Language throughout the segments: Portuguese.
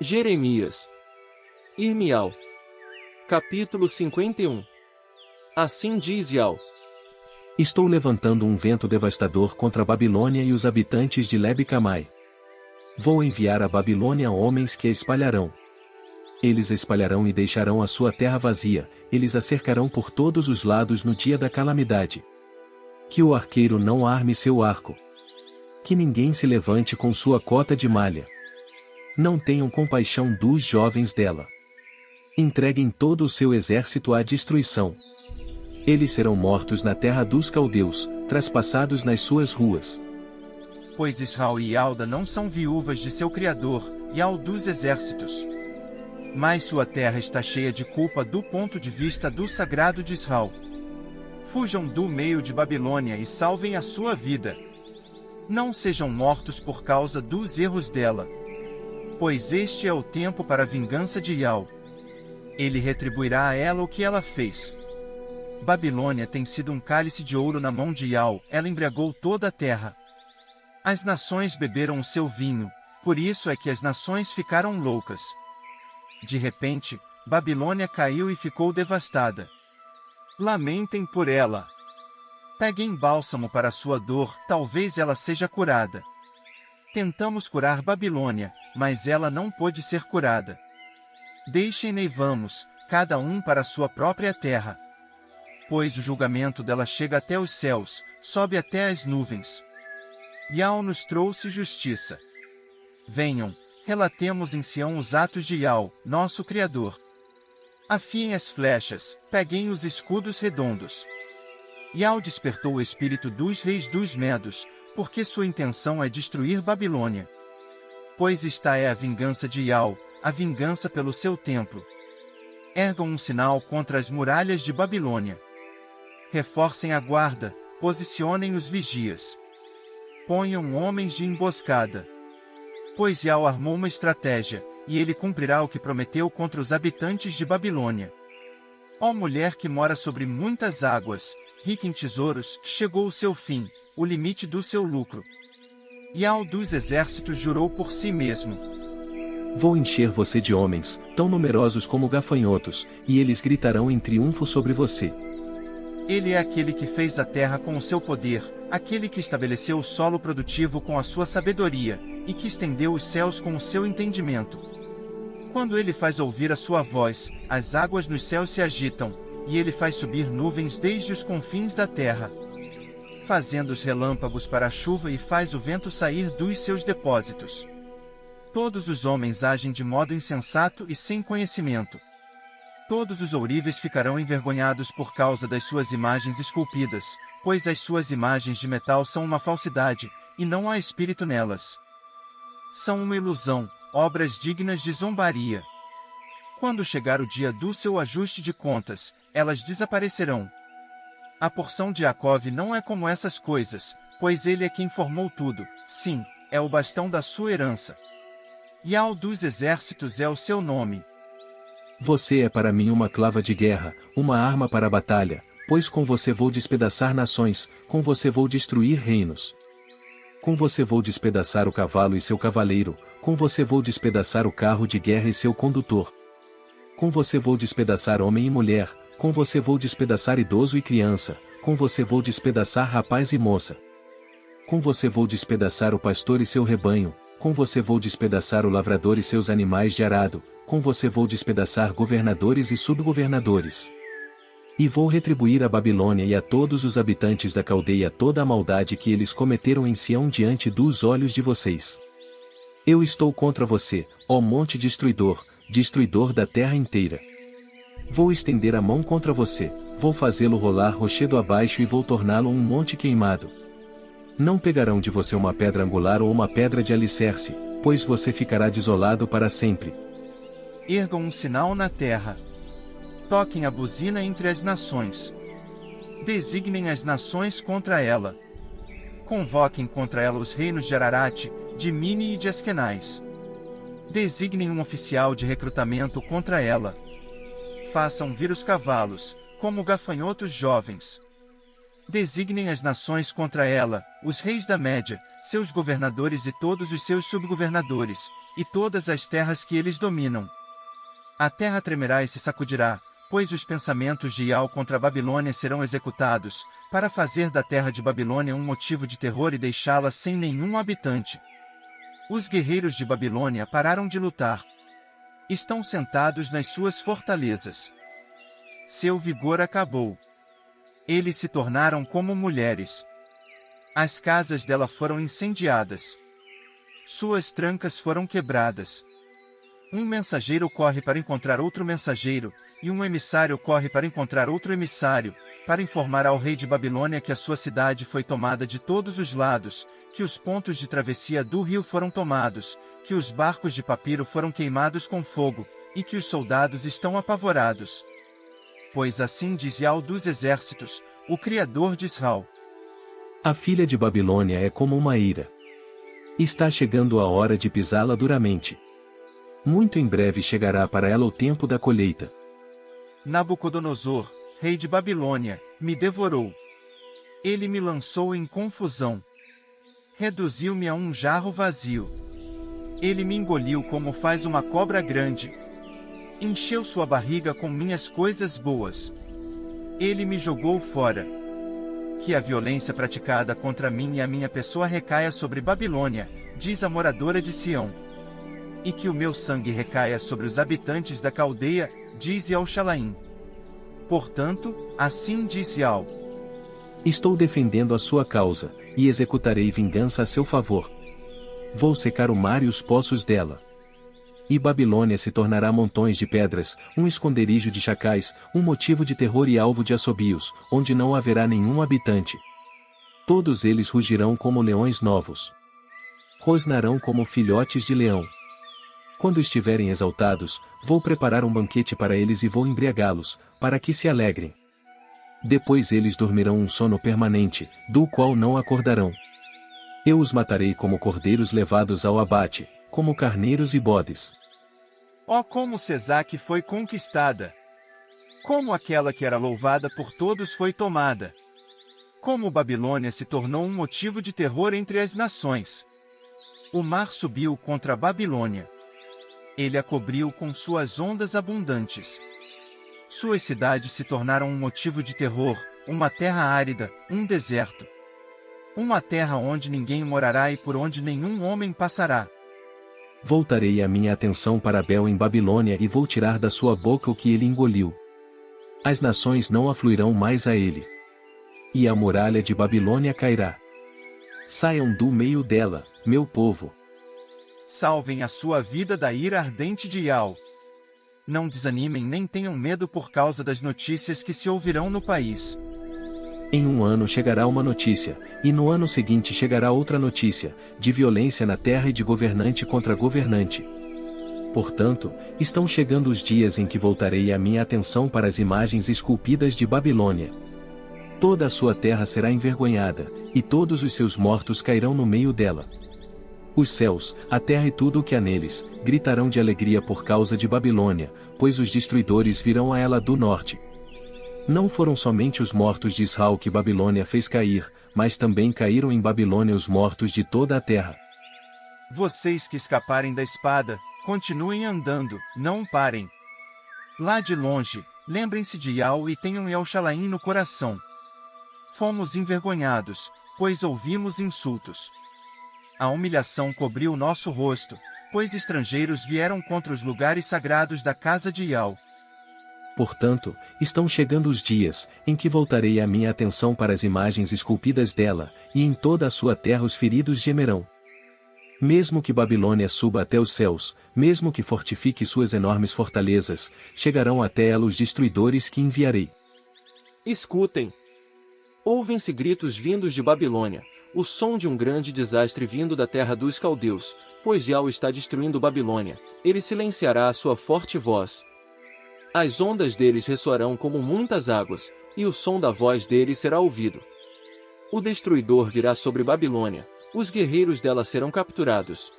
Jeremias. Irmial. Capítulo 51. Assim diz Yahweh: Estou levantando um vento devastador contra a Babilônia e os habitantes de Leb-Camai. Vou enviar a Babilônia homens que a espalharão. Eles a espalharão e deixarão a sua terra vazia, eles a cercarão por todos os lados no dia da calamidade. Que o arqueiro não arme seu arco. Que ninguém se levante com sua cota de malha. Não tenham compaixão dos jovens dela. Entreguem todo o seu exército à destruição. Eles serão mortos na terra dos caldeus, traspassados nas suas ruas. Pois Israel e Alda não são viúvas de seu Criador, Yahweh dos exércitos. Mas sua terra está cheia de culpa do ponto de vista do sagrado de Israel. Fujam do meio de Babilônia e salvem a sua vida. Não sejam mortos por causa dos erros dela. Pois este é o tempo para a vingança de Yahweh. Ele retribuirá a ela o que ela fez. Babilônia tem sido um cálice de ouro na mão de Yahweh, ela embriagou toda a terra. As nações beberam o seu vinho, por isso é que as nações ficaram loucas. De repente, Babilônia caiu e ficou devastada. Lamentem por ela. Peguem bálsamo para sua dor, talvez ela seja curada. Tentamos curar Babilônia, mas ela não pôde ser curada. Deixem-na e vamos, cada um para sua própria terra. Pois o julgamento dela chega até os céus, sobe até as nuvens. Yahweh nos trouxe justiça. Venham, relatemos em Sião os atos de Yahweh, nosso Criador. Afiem as flechas, peguem os escudos redondos. Yahweh despertou o espírito dos reis dos Medos, porque sua intenção é destruir Babilônia. Pois esta é a vingança de Yahweh, a vingança pelo seu templo. Ergam um sinal contra as muralhas de Babilônia. Reforcem a guarda, posicionem os vigias. Ponham homens de emboscada. Pois Yahweh armou uma estratégia, e ele cumprirá o que prometeu contra os habitantes de Babilônia. Ó mulher que mora sobre muitas águas, rica em tesouros, chegou o seu fim, o limite do seu lucro. Yahweh dos exércitos jurou por si mesmo: Vou encher você de homens, tão numerosos como gafanhotos, e eles gritarão em triunfo sobre você. Ele é aquele que fez a terra com o seu poder, aquele que estabeleceu o solo produtivo com a sua sabedoria, e que estendeu os céus com o seu entendimento. Quando ele faz ouvir a sua voz, as águas nos céus se agitam, e ele faz subir nuvens desde os confins da terra, fazendo os relâmpagos para a chuva e faz o vento sair dos seus depósitos. Todos os homens agem de modo insensato e sem conhecimento. Todos os ouríveis ficarão envergonhados por causa das suas imagens esculpidas, pois as suas imagens de metal são uma falsidade, e não há espírito nelas. São uma ilusão, obras dignas de zombaria. Quando chegar o dia do seu ajuste de contas, elas desaparecerão. A porção de Jacove não é como essas coisas, pois ele é quem formou tudo, sim, é o bastão da sua herança. Yahweh dos exércitos é o seu nome. Você é para mim uma clava de guerra, uma arma para a batalha, pois com você vou despedaçar nações, com você vou destruir reinos. Com você vou despedaçar o cavalo e seu cavaleiro, com você vou despedaçar o carro de guerra e seu condutor. Com você vou despedaçar homem e mulher, com você vou despedaçar idoso e criança, com você vou despedaçar rapaz e moça. Com você vou despedaçar o pastor e seu rebanho, com você vou despedaçar o lavrador e seus animais de arado, com você vou despedaçar governadores e subgovernadores. E vou retribuir a Babilônia e a todos os habitantes da Caldeia toda a maldade que eles cometeram em Sião diante dos olhos de vocês. Eu estou contra você, ó monte destruidor, destruidor da terra inteira. Vou estender a mão contra você, vou fazê-lo rolar rochedo abaixo e vou torná-lo um monte queimado. Não pegarão de você uma pedra angular ou uma pedra de alicerce, pois você ficará desolado para sempre. Ergam um sinal na terra. Toquem a buzina entre as nações. Designem as nações contra ela. Convoquem contra ela os reinos de Ararat, de Mini e de Askenaz. Designem um oficial de recrutamento contra ela. Façam vir os cavalos, como gafanhotos jovens. Designem as nações contra ela, os reis da Média, seus governadores e todos os seus subgovernadores, e todas as terras que eles dominam. A terra tremerá e se sacudirá, pois os pensamentos de Ial contra a Babilônia serão executados, para fazer da terra de Babilônia um motivo de terror e deixá-la sem nenhum habitante. Os guerreiros de Babilônia pararam de lutar. Estão sentados nas suas fortalezas. Seu vigor acabou. Eles se tornaram como mulheres. As casas dela foram incendiadas. Suas trancas foram quebradas. Um mensageiro corre para encontrar outro mensageiro, e um emissário corre para encontrar outro emissário, para informar ao rei de Babilônia que a sua cidade foi tomada de todos os lados, que os pontos de travessia do rio foram tomados, que os barcos de papiro foram queimados com fogo, e que os soldados estão apavorados. Pois assim diz Ial dos exércitos, o Criador de Israel. A filha de Babilônia é como uma eira. Está chegando a hora de pisá-la duramente. Muito em breve chegará para ela o tempo da colheita. Nabucodonosor, rei de Babilônia, me devorou. Ele me lançou em confusão. Reduziu-me a um jarro vazio. Ele me engoliu como faz uma cobra grande. Encheu sua barriga com minhas coisas boas. Ele me jogou fora. Que a violência praticada contra mim e a minha pessoa recaia sobre Babilônia, diz a moradora de Sião. E que o meu sangue recaia sobre os habitantes da Caldeia, diz Ial-Shalaim. Portanto, assim diz Ial. Estou defendendo a sua causa, e executarei vingança a seu favor. Vou secar o mar e os poços dela. E Babilônia se tornará montões de pedras, um esconderijo de chacais, um motivo de terror e alvo de assobios, onde não haverá nenhum habitante. Todos eles rugirão como leões novos. Rosnarão como filhotes de leão. Quando estiverem exaltados, vou preparar um banquete para eles e vou embriagá-los, para que se alegrem. Depois eles dormirão um sono permanente, do qual não acordarão. Eu os matarei como cordeiros levados ao abate, como carneiros e bodes. Ó como Sesaque foi conquistada! Como aquela que era louvada por todos foi tomada! Como Babilônia se tornou um motivo de terror entre as nações! O mar subiu contra a Babilônia. Ele a cobriu com suas ondas abundantes. Suas cidades se tornaram um motivo de terror, uma terra árida, um deserto. Uma terra onde ninguém morará e por onde nenhum homem passará. Voltarei a minha atenção para Bel em Babilônia e vou tirar da sua boca o que ele engoliu. As nações não afluirão mais a ele. E a muralha de Babilônia cairá. Saiam do meio dela, meu povo. Salvem a sua vida da ira ardente de Ial. Não desanimem nem tenham medo por causa das notícias que se ouvirão no país. Em um ano chegará uma notícia, e no ano seguinte chegará outra notícia, de violência na terra e de governante contra governante. Portanto, estão chegando os dias em que voltarei a minha atenção para as imagens esculpidas de Babilônia. Toda a sua terra será envergonhada, e todos os seus mortos cairão no meio dela. Os céus, a terra e tudo o que há neles, gritarão de alegria por causa de Babilônia, pois os destruidores virão a ela do norte. Não foram somente os mortos de Israel que Babilônia fez cair, mas também caíram em Babilônia os mortos de toda a terra. Vocês que escaparem da espada, continuem andando, não parem. Lá de longe, lembrem-se de Ial e tenham Ial-Shalaim no coração. Fomos envergonhados, pois ouvimos insultos. A humilhação cobriu nosso rosto, pois estrangeiros vieram contra os lugares sagrados da casa de Ial. Portanto, estão chegando os dias, em que voltarei a minha atenção para as imagens esculpidas dela, e em toda a sua terra os feridos gemerão. Mesmo que Babilônia suba até os céus, mesmo que fortifique suas enormes fortalezas, chegarão até ela os destruidores que enviarei. Escutem! Ouvem-se gritos vindos de Babilônia, o som de um grande desastre vindo da terra dos caldeus, pois Ial está destruindo Babilônia, ele silenciará a sua forte voz. As ondas deles ressoarão como muitas águas, e o som da voz deles será ouvido. O destruidor virá sobre Babilônia, os guerreiros dela serão capturados.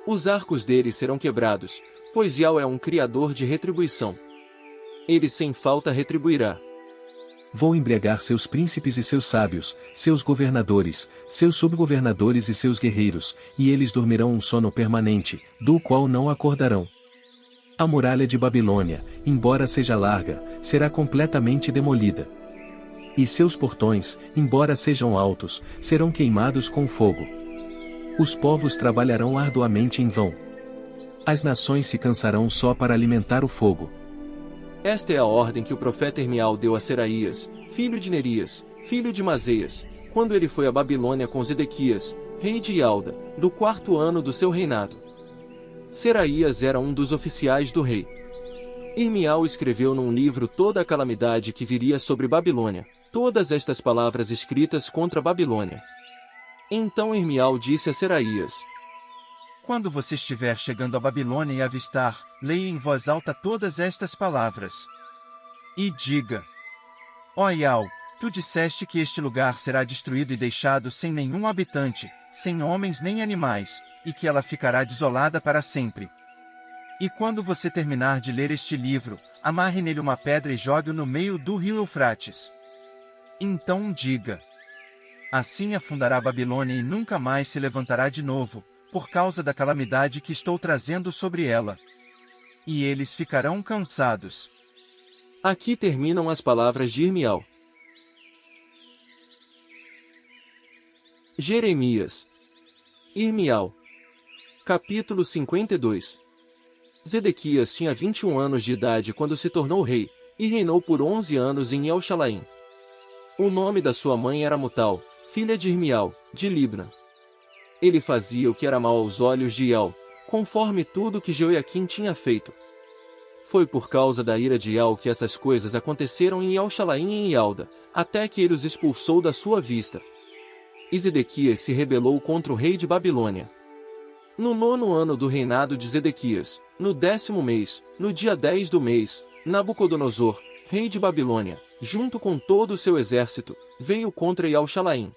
Os arcos deles serão quebrados, pois Ial é um criador de retribuição. Ele sem falta retribuirá. Vou embriagar seus príncipes e seus sábios, seus governadores, seus subgovernadores e seus guerreiros, e eles dormirão um sono permanente, do qual não acordarão. A muralha de Babilônia, embora seja larga, será completamente demolida. E seus portões, embora sejam altos, serão queimados com fogo. Os povos trabalharão arduamente em vão. As nações se cansarão só para alimentar o fogo. Esta é a ordem que o profeta Irmial deu a Seraías, filho de Nerias, filho de Mazeias, quando ele foi a Babilônia com Zedequias, rei de Ialda, do 4º ano do seu reinado. Seraías era um dos oficiais do rei. Irmial escreveu num livro toda a calamidade que viria sobre Babilônia, todas estas palavras escritas contra Babilônia. Então Irmial disse a Seraías: Quando você estiver chegando a Babilônia e avistar, leia em voz alta todas estas palavras. E diga: Ó Ial, tu disseste que este lugar será destruído e deixado sem nenhum habitante, sem homens nem animais, e que ela ficará desolada para sempre. E quando você terminar de ler este livro, amarre nele uma pedra e jogue-o no meio do rio Eufrates. Então diga: Assim afundará Babilônia e nunca mais se levantará de novo, por causa da calamidade que estou trazendo sobre ela. E eles ficarão cansados. Aqui terminam as palavras de Irmial. Jeremias. Irmial. Capítulo 52. Zedequias tinha 21 anos de idade quando se tornou rei, e reinou por 11 anos em Elxalaim. O nome da sua mãe era Mutal, filha de Irmial, de Libna. Ele fazia o que era mal aos olhos de Ial, conforme tudo que Jeoiaquim tinha feito. Foi por causa da ira de Ial que essas coisas aconteceram em Elxalaim e em Ialda, até que ele os expulsou da sua vista. E Zedequias se rebelou contra o rei de Babilônia. No 9º ano do reinado de Zedequias, no 10º mês, no dia 10 do mês, Nabucodonosor, rei de Babilônia, junto com todo o seu exército, veio contra Elxalaim.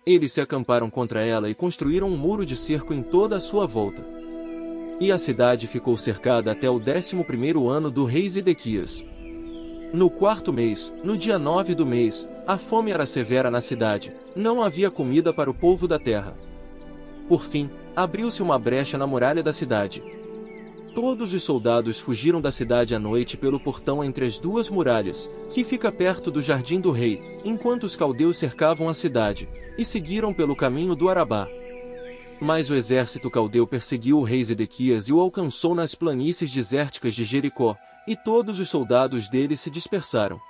Eles se acamparam contra ela e construíram um muro de cerco em toda a sua volta. E a cidade ficou cercada até o 11º ano do rei Zedequias. No 4º mês, no dia 9 do mês, a fome era severa na cidade, não havia comida para o povo da terra. Por fim, abriu-se uma brecha na muralha da cidade. Todos os soldados fugiram da cidade à noite pelo portão entre as duas muralhas, que fica perto do jardim do rei, enquanto os caldeus cercavam a cidade, e seguiram pelo caminho do Arabá. Mas o exército caldeu perseguiu o rei Zedequias e o alcançou nas planícies desérticas de Jericó, e todos os soldados dele se dispersaram.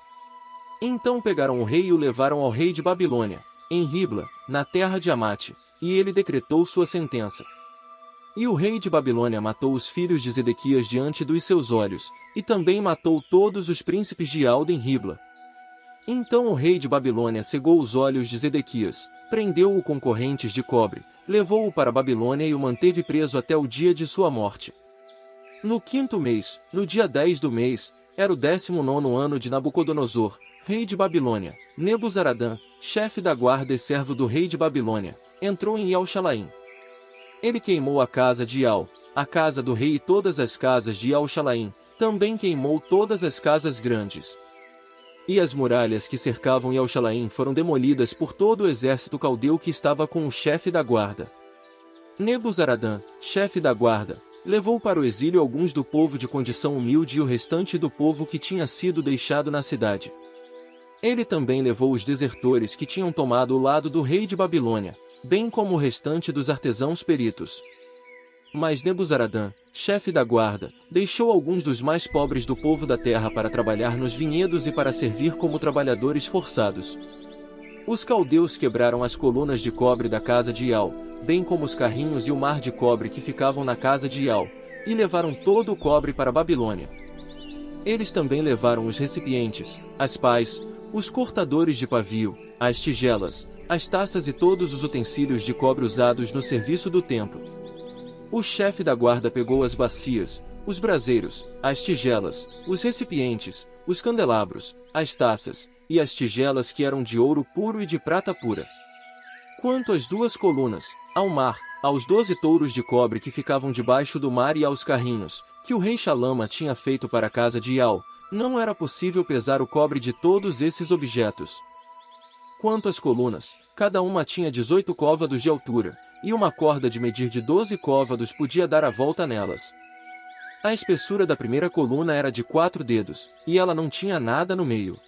Então pegaram o rei e o levaram ao rei de Babilônia, em Ribla, na terra de Amate, e ele decretou sua sentença. E o rei de Babilônia matou os filhos de Zedequias diante dos seus olhos, e também matou todos os príncipes de Ialda em Ribla. Então o rei de Babilônia cegou os olhos de Zedequias, prendeu-o com correntes de cobre, levou-o para a Babilônia e o manteve preso até o dia de sua morte. No 5º mês, no dia 10 do mês, era o 19º ano de Nabucodonosor, rei de Babilônia. Nebuzaradã, chefe da guarda e servo do rei de Babilônia, entrou em Elxalaim. Ele queimou a casa de Ial, a casa do rei e todas as casas de Elxalaim, também queimou todas as casas grandes. E as muralhas que cercavam Elxalaim foram demolidas por todo o exército caldeu que estava com o chefe da guarda. Nebuzaradã, chefe da guarda, levou para o exílio alguns do povo de condição humilde e o restante do povo que tinha sido deixado na cidade. Ele também levou os desertores que tinham tomado o lado do rei de Babilônia, bem como o restante dos artesãos peritos. Mas Nebuzaradã, chefe da guarda, deixou alguns dos mais pobres do povo da terra para trabalhar nos vinhedos e para servir como trabalhadores forçados. Os caldeus quebraram as colunas de cobre da casa de Ial, bem como os carrinhos e o mar de cobre que ficavam na casa de Ial, e levaram todo o cobre para a Babilônia. Eles também levaram os recipientes, as pás, os cortadores de pavio, as tigelas, as taças e todos os utensílios de cobre usados no serviço do templo. O chefe da guarda pegou as bacias, os braseiros, as tigelas, os recipientes, os candelabros, as taças, e as tigelas que eram de ouro puro e de prata pura. Quanto às duas colunas, ao mar, aos 12 touros de cobre que ficavam debaixo do mar e aos carrinhos, que o rei Xalama tinha feito para a casa de Ial, Não era possível pesar o cobre de todos esses objetos. Quanto às colunas, cada uma tinha 18 côvados de altura, e uma corda de medir de 12 côvados podia dar a volta nelas. A espessura da primeira coluna era de 4 dedos, e ela não tinha nada no meio.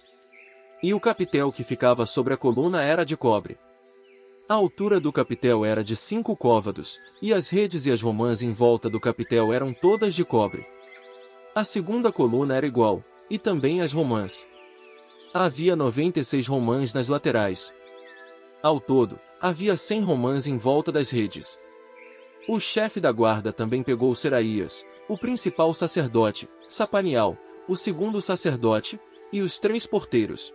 E o capitel que ficava sobre a coluna era de cobre. A altura do capitel era de 5 côvados, e as redes e as romãs em volta do capitel eram todas de cobre. A segunda coluna era igual, e também as romãs. Havia 96 romãs nas laterais. Ao todo, havia 100 romãs em volta das redes. O chefe da guarda também pegou Seraías, o principal sacerdote, Sapanial, o segundo sacerdote, e os 3 porteiros.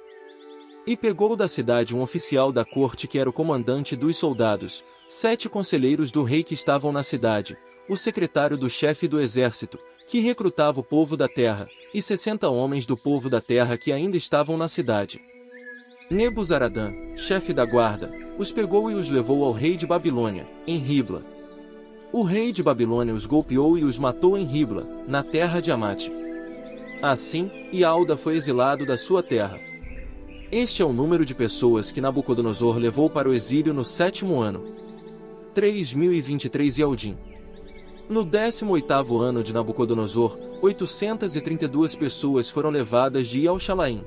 E pegou da cidade um oficial da corte que era o comandante dos soldados, 7 conselheiros do rei que estavam na cidade, o secretário do chefe do exército, que recrutava o povo da terra, e 60 homens do povo da terra que ainda estavam na cidade. Nebuzaradã, chefe da guarda, os pegou e os levou ao rei de Babilônia, em Ribla. O rei de Babilônia os golpeou e os matou em Ribla, na terra de Amate. Assim, Ialda foi exilado da sua terra. Este é o número de pessoas que Nabucodonosor levou para o exílio no 7º ano. 3.023 Ialdim. No 18º ano de Nabucodonosor, 832 pessoas foram levadas de Ial-Shalaim.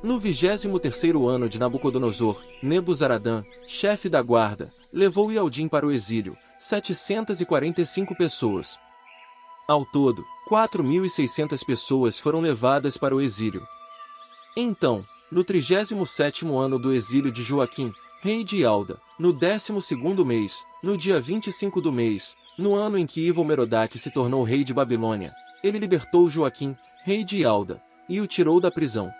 No 23º ano de Nabucodonosor, Nebuzaradã, chefe da guarda, levou Ialdim para o exílio, 745 pessoas. Ao todo, 4.600 pessoas foram levadas para o exílio. Então, no 37º ano do exílio de Joaquim, rei de Ialda, no 12º mês, no dia 25 do mês, no ano em que Evil-Merodach se tornou rei de Babilônia, ele libertou Joaquim, rei de Ialda, e o tirou da prisão.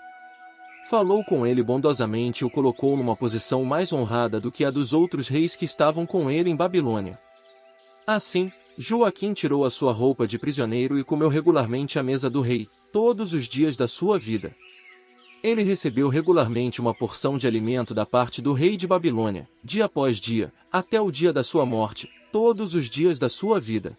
Falou com ele bondosamente e o colocou numa posição mais honrada do que a dos outros reis que estavam com ele em Babilônia. Assim, Joaquim tirou a sua roupa de prisioneiro e comeu regularmente à mesa do rei, todos os dias da sua vida. Ele recebeu regularmente uma porção de alimento da parte do rei de Babilônia, dia após dia, até o dia da sua morte, todos os dias da sua vida.